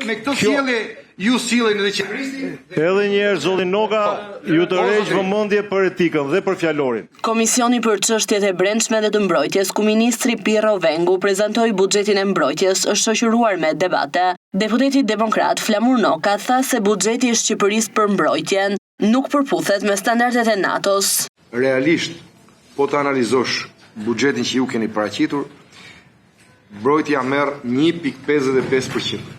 me këto sjellje ju silleni edhe qeverisin. Edhe një herë zoti Noga, ju të rreq vëmendje për etikën dhe për fjalorin. Komisioni për çështjet e brendshme dhe të mbrojtjes, ku ministri Pirro Vengu prezantoi buxhetin e mbrojtjes, është shoqëruar me debate. Deputeti demokrat Flamur Noka tha se buxheti i Shqipërisë për mbrojtjen nuk përputhet me standardet e NATO-s. Realisht, po të analizosh buxhetin që ju keni paraqitur, mbrojtja merr 1.55%.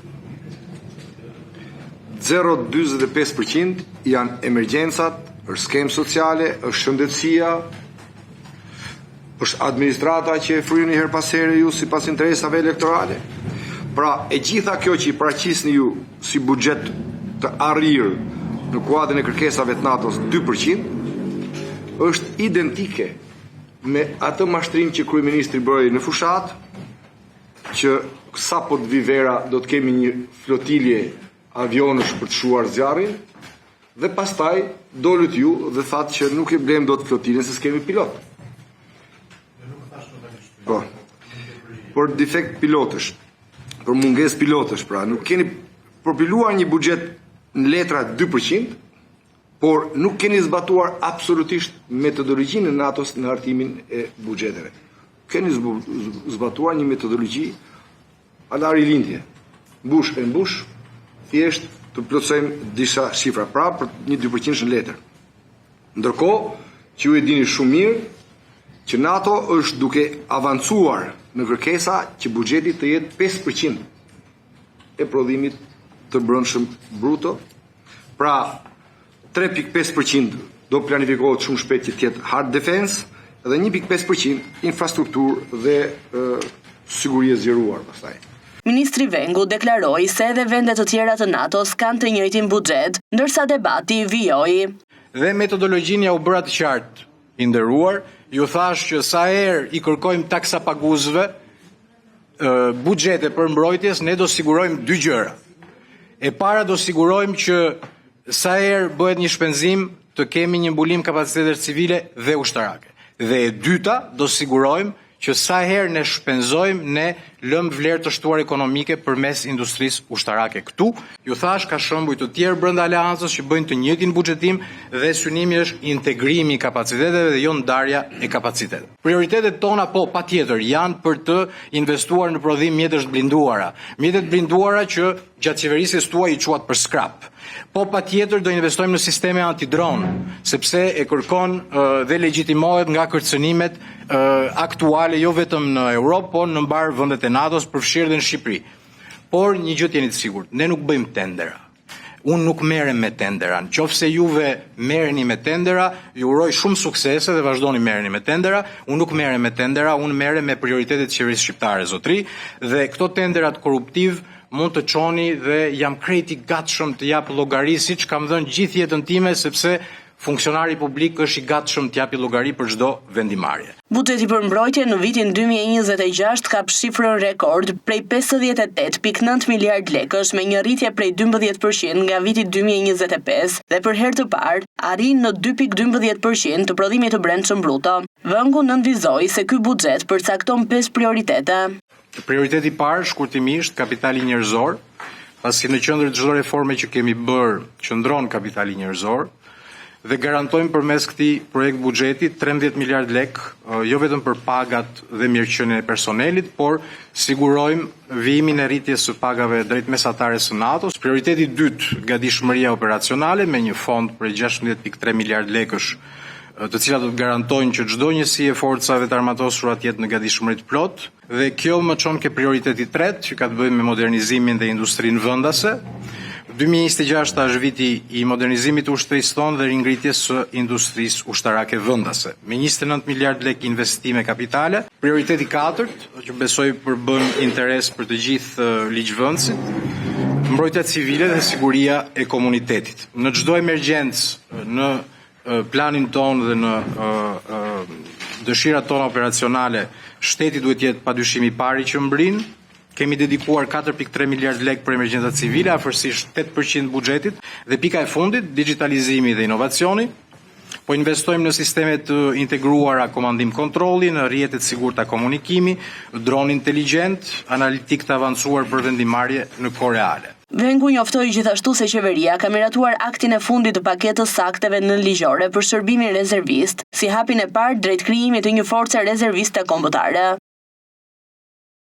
0.45% janë emergjencat, është skemë sociale, është shëndetësia, është administrata që e fryrni her pas here ju si pas interesave elektorale. Pra, e gjitha kjo që i paraqisni ju si buxhet të arrirë në kuadrin e kërkesave të NATO-s 2%, është identike me atë mashtrim që kryeministri bëri në fushat, që sa po të vi vera do të kemi një flotilje avionësh për të shuar zjarrin, dhe pastaj dolët ju dhe thatë që nuk e blem do të flotiljen se s'kemi pilot. Po, për defekt pilotësh, për munges pilotësh, pra, nuk keni përpiluar një buxhet në letra 2%, por nuk keni zbatuar absolutisht metodologjinë në NATO-s në hartimin e buxheteve. Keni zbatuar një metodologji ala rilindje. Mbush e mbush, thjesht të plotësojmë disa shifra, pra për një 2% në letër. Ndërkohë, që ju e dini shumë mirë, që NATO është duke avancuar në kërkesa që buxheti të jetë 5% e prodhimit të brendshëm bruto. Pra, 3.5% do planifikohet shumë shpejt që të jetë hard defense dhe 1.5% infrastrukturë dhe siguri e zgjeruar pastaj. Ministri Vengu deklaroi se edhe vendet të tjera të NATO-s kanë të njëjtin buxhet, ndërsa debati vijoi. Dhe metodologjinë ja u bëra të qartë, i nderuar, ju thash që sa herë i kërkojmë taksapaguzëve buxhete për mbrojtjes, ne do sigurojmë dy gjëra. E para do sigurojmë që sa herë bëhet një shpenzim të kemi një mbulim kapacitetesh civile dhe ushtarake. Dhe e dyta do sigurojmë që sa herë ne shpenzojmë, ne lëmë vlerë të shtuar ekonomike përmes industrisë ushtarake. Këtu, ju thash, ka shembuj të tjerë brenda aleancës që bëjnë të njëjtin buxhetim dhe synimi është integrimi i kapaciteteve dhe jo ndarja e kapaciteteve. Prioritetet tona patjetër janë për të investuar në prodhim mjetësh blinduara. Mjetet blinduara që gjatë qeverisjes tuaj i quat për scrap. Po patjetër do investojmë në sisteme antidron, sepse e kërkon dhe legjitimohet nga kërcënimet aktuale jo vetëm në Europë, por në mbar vendet e NATO-s, përfshirë dhe në Shqipëri. Por një gjë t'jeni të sigurt, ne nuk bëjmë tendera. Unë nuk merrem me tendera. Nëse juve merreni me tendera, ju uroj shumë suksese dhe vazhdoni merreni me tendera. Unë nuk merrem me tendera, unë merrem me prioritetet e qeverisë shqiptare, zotri, dhe këto tenderat korruptiv mund të çoni dhe jam krejt i gatshëm të jap llogari siç kam dhënë gjithë jetën time, sepse funksionari publik është i gatshëm të japi llogari për çdo vendimarrje. Buxheti për mbrojtje në vitin 2026 ka shifrën rekord prej 58.9 miliard lekësh me një rritje prej 12% nga viti 2025 dhe për herë të parë arrin në 2.12% të prodhimit të brendshëm bruto. Vengu nënvizoi se ky buxhet përcakton 5 prioritete. Prioriteti i parë, shkurtimisht, kapitali njerëzor, pasi në qendër çdo reforme që kemi bërë qëndron kapitali njerëzor, dhe garantojmë përmes këtij projekt buxheti 13 miliard lek, jo vetëm për pagat dhe mirëqenien e personelit, por sigurojmë vijimin e rritjes së pagave drejt mesatare së NATO-s. Prioriteti i dytë, gatishmëria operacionale me një fond për 16.3 miliard lekësh, të cilat do të garantojnë që çdo njësi e forcave të armatosura të jetë në gatishmëri të plotë, dhe kjo më çon ke prioriteti i tretë, që ka të bëjë me modernizimin dhe industrinë vendase. 2026 është viti i modernizimit të ushtrisë tonë dhe ringritjes së industrisë ushtarake vendase, me 29 miliard lek investime kapitale. Prioriteti i katërt, që besoj përbën interes për të gjithë ligjvëndësit, mbrojtja civile dhe siguria e komunitetit. Në çdo emergjencë, në planin tonë dhe në dëshirat tona operacionale, shteti duhet jetë padyshim i pari që mbrin. Kemi dedikuar 4.3 miliard lek për emergjencat civile, afërsisht 8% buxhetit, dhe pika e fundit, digitalizimi dhe inovacioni. Po investojmë në sisteme të integruara komandim kontrolli, në rrjetet sigurta komunikimi, dron inteligjent, analitik të avancuar për vendimarrje në kohë reale. Vengu njoftoi gjithashtu se qeveria ka miratuar aktin e fundit të paketës së akteve nënligjore për shërbimin rezervist, si hapin e parë drejt krijimit të një force rezerviste kombëtare.